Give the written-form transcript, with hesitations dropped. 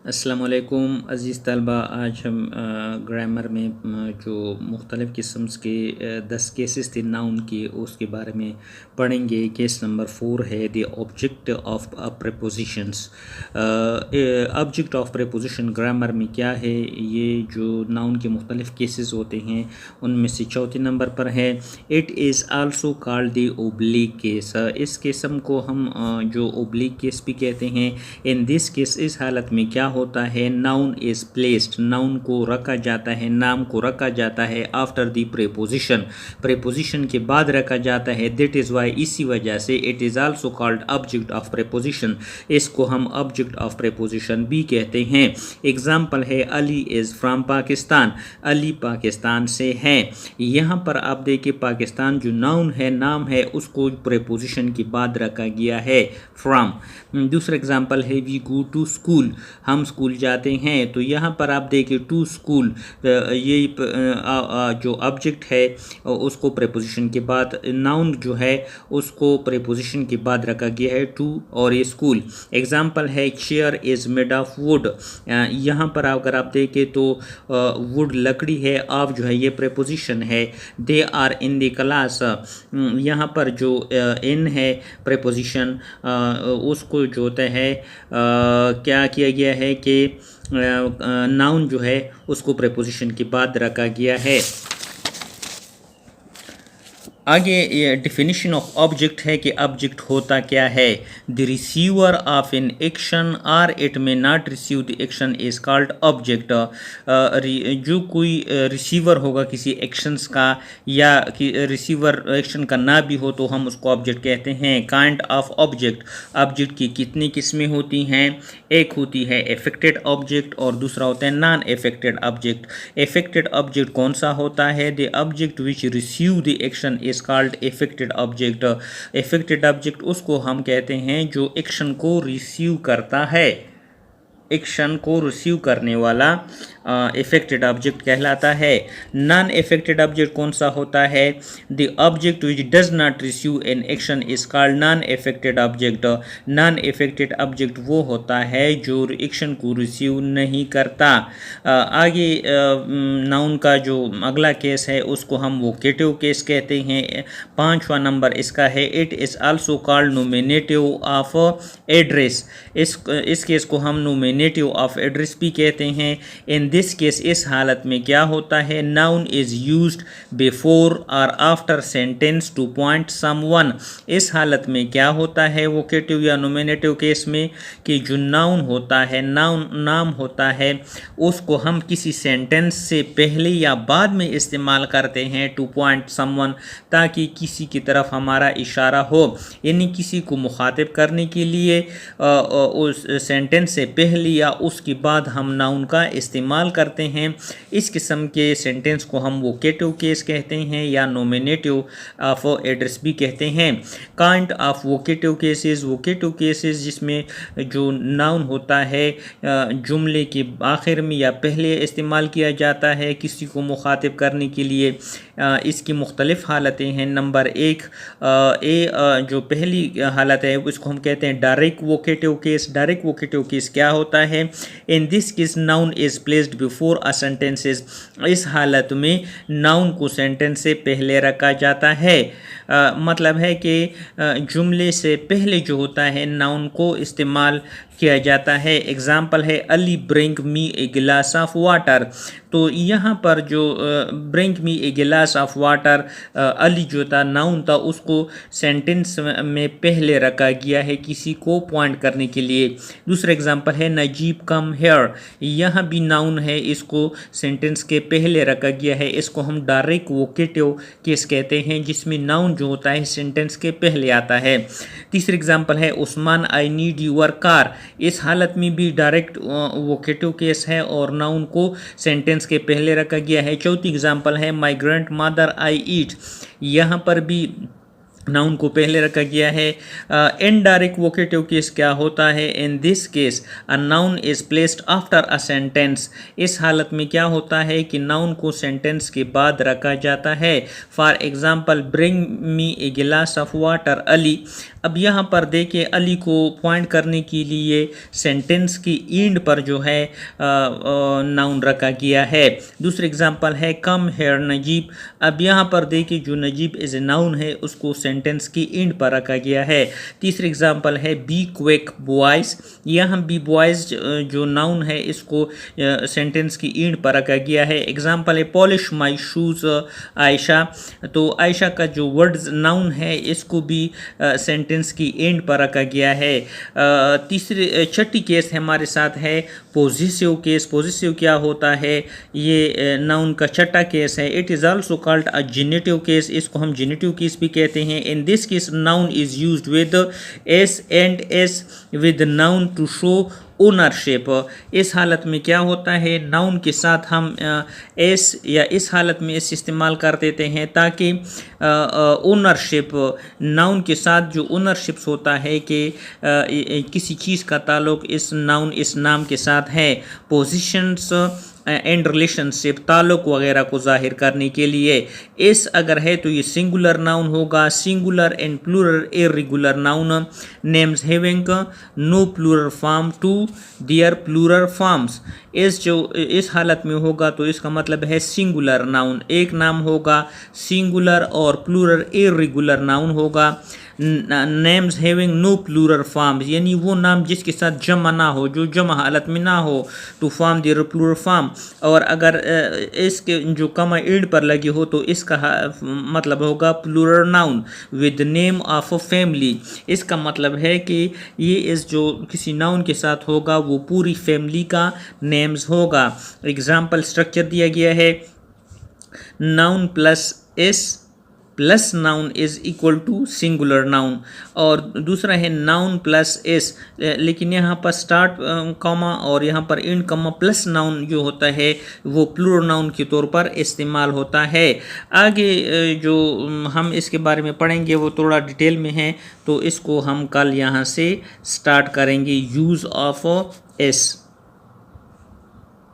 अस्सलामुअलैकुम अज़ीज़ तलबा। आज हम ग्रामर में जो मुख्तलिफ़ किस्म के 10 केसेस थे नाउन के, उसके बारे में पढ़ेंगे। केस नंबर 4 है the object of prepositions. Object of preposition grammar में क्या है? ये जो नाउन के मुख्तलिफ़ केसेस होते हैं उनमें से चौथे नंबर पर है it is also called the oblique case. इस किस्म को हम जो ओब्लिक केस भी कहते हैं। इन दिस केस इस हालत में क्या होता है? नाउन इज़ प्लेस्ड, नाउन को रखा जाता है, नाम को रखा जाता है आफ्टर द प्रेपोजिशन, प्रेपोजिशन के बाद रखा जाता है। दैट इज़ वाई, इसी वजह से it is also called object of preposition, इसको हम ऑब्जेक्ट ऑफ प्रेपोजिशन भी कहते हैं। एग्जाम्पल है अली इज़ फ्राम पाकिस्तान, अली पाकिस्तान से है। यहाँ पर आप देखिए पाकिस्तान जो नाउन है, नाम है, उसको प्रेपोजिशन के बाद रखा गया है फ्राम। दूसरा एग्जाम्पल है वी गो टू स्कूल, हम स्कूल जाते हैं। तो यहाँ पर आप देखिए टू स्कूल, ये जो ऑब्जेक्ट है उसको प्रेपोजिशन के बाद, नाउन जो है उसको प्रेपोजिशन के बाद रखा गया है टू और ये स्कूल। एग्जाम्पल है chair is made of would, यहाँ पर अगर आप देखें तो वुड लकड़ी है, ऑफ जो है ये प्रेपोजिशन है। They are in the class, यहाँ पर जो इन है प्रेपोजिशन, उसको जो होता है क्या किया गया है कि नाउन जो है उसको प्रेपोजिशन के बाद रखा गया है। आगे ये डिफिनीशन ऑफ ऑब्जेक्ट है कि ऑब्जेक्ट होता क्या है। The receiver of an action or it may not receive the action is called object. जो कोई रिसीवर होगा किसी एक्शंस का, या कि रिसीवर एक्शन का ना भी हो, तो हम उसको ऑब्जेक्ट कहते हैं। काइंड ऑफ ऑब्जेक्ट, ऑब्जेक्ट की कितनी किस्में होती हैं? एक होती है एफेक्टेड ऑब्जेक्ट और दूसरा होता है non affected object. Affected object कौन सा होता है? The object which receive the action is called affected object. Affected object उसको हम कहते हैं जो एक्शन को रिसीव करता है, एक्शन को रिसीव करने वाला इफेक्टेड ऑब्जेक्ट कहलाता है। नॉन इफेक्टेड ऑब्जेक्ट कौन सा होता है? The object which does not receive an action is called non affected object. Non affected object वो होता है जो एक्शन को रिसीव नहीं करता। आगे नाउन का जो अगला केस है उसको हम वोकेटिव केस कहते हैं। 5वां नंबर इसका है it is also called nominative of address. इस केस को हम नोमिनेटिव ऑफ एड्रेस भी कहते हैं। इन दिस केस इस हालत में क्या होता है? नाउन इज़ यूज्ड बिफोर और after sentence two point someone. इस हालत में क्या होता है वोकेटिव या नोमिनेटिव केस में कि जो नाउन होता है, नाम होता है, उसको हम किसी सेंटेंस से पहले या बाद में इस्तेमाल करते हैं टू पॉइंट समवन, ताकि किसी की तरफ हमारा इशारा हो, यानी किसी को मुखातिब करने के लिए उस सेंटेंस से पहले या उसके बाद हम नाउन का इस्तेमाल करते हैं। इस किस्म के सेंटेंस को हम वोकेटिव केस कहते हैं या नोमिनेटिव ऑफ एड्रेस भी कहते हैं। Kind of vocative cases, vocative cases जिसमें जो नाउन होता है जुमले के आखिर में या पहले इस्तेमाल किया जाता है किसी को मुखातिब करने के लिए। इसकी मुख्तलिफ़ हालतें हैं। नंबर 1 जो पहली हालत है उसको हम कहते हैं direct vocative case. Direct vocative case क्या होता है? इन this case noun is placed before a sentences. इस हालत में नाउन को सेंटेंस से पहले रखा जाता है। मतलब है कि जुमले से पहले जो होता है नाउन को इस्तेमाल किया जाता है। एग्जाम्पल है अली ब्रिंग मी ए गिलास ऑफ वाटर। तो यहाँ पर जो ब्रिंग मी ए गिलास ऑफ वाटर, अली जो था नाउन था, उसको सेंटेंस में पहले रखा गया है किसी को पॉइंट करने के लिए। दूसरा एग्जाम्पल है नजीब कम हेयर, यहाँ भी नाउन है, इसको सेंटेंस के पहले रखा गया है। इसको हम डायरेक्ट वोकेटिव केस कहते हैं जिसमें नाउन जो होता है सेंटेंस के पहले आता है। तीसरा एग्जाम्पल है Usman I need your car. इस हालत में भी डायरेक्ट वोकेटिव केस है और नाउन को सेंटेंस के पहले रखा गया है। चौथी एग्जाम्पल है माई ग्रैंड मदर आई ईट। यहाँ पर भी नाउन को पहले रखा गया है। इनडायरेक्ट वोकेटिव केस क्या होता है? इन this case a noun is placed after a sentence. इस हालत में क्या होता है कि नाउन को सेंटेंस के बाद रखा जाता है। फॉर एग्जाम्पल, ब्रिंग मी ए गिलास ऑफ वाटर अली। अब यहाँ पर देखिए, अली को पॉइंट करने के लिए सेंटेंस की एंड पर जो है नाउन रखा गया है। दूसरी एग्जाम्पल है कम हेयर नजीब। अब यहाँ पर देखिए, जो नजीब इज ए नाउन है उसको सेंटेंस की एंड पर रखा गया है। तीसरी एग्जाम्पल है बी क्विक बॉयज। यहाँ बी बॉयज जो नाउन है इसको सेंटेंस की एंड पर रखा गया है। एग्जाम्पल है पॉलिश माई शूज़ आयशा। तो आयशा का जो वर्ड नाउन है इसको भी सेंटेंस की एंड पर रखा गया है। छठी केस हमारे साथ है पोजेसिव केस। पोजेसिव क्या होता है? ये नाउन का छठा केस है। It is also called a genitive case. इसको हम जेनेटिव केस भी कहते हैं। In this case noun is used with s and s with noun to show ownership. इस हालत में क्या होता है? नाउन के साथ हम एस या इस हालत में एस इस्तेमाल कर देते हैं ताकि ओनरशिप, नाउन के साथ जो ओनरशिप्स होता है कि किसी चीज़ का ताल्लुक इस नाउन इस नाम के साथ है। पोजीशंस एंड रिलेशनशिप, ताल्लुक वगैरह को जाहिर करने के लिए। इस अगर है तो ये सिंगुलर नाउन होगा। Singular and plural irregular noun. Names having no plural form to their plural forms. इस हालत में होगा तो इसका मतलब है सिंगुलर नाउन। एक नाम होगा सिंगुलर और प्लूरल इर्रेगुलर नाउन होगा। Names having no plural forms, यानी वो नाम जिसके साथ जमा ना हो, जो जमा हालत में ना हो, to form their plural form. और अगर इसके जो कमा एंड पर लगी हो तो इसका मतलब होगा plural noun with name of a family. इसका मतलब है कि ये इस जो किसी नाउन के साथ होगा वो पूरी फैमिली का नेम्स होगा। एग्जाम्पल स्ट्रक्चर दिया गया है, noun plus s plus noun is equal to singular noun. और दूसरा है नाउन प्लस एस, लेकिन यहाँ पर स्टार्ट कॉमा और यहाँ पर एंड कॉमा प्लस नाउन जो होता है वो प्लूरल नाउन के तौर पर इस्तेमाल होता है। आगे जो हम इसके बारे में पढ़ेंगे वो थोड़ा डिटेल में है, तो इसको हम कल यहाँ से स्टार्ट करेंगे यूज़ ऑफ एस।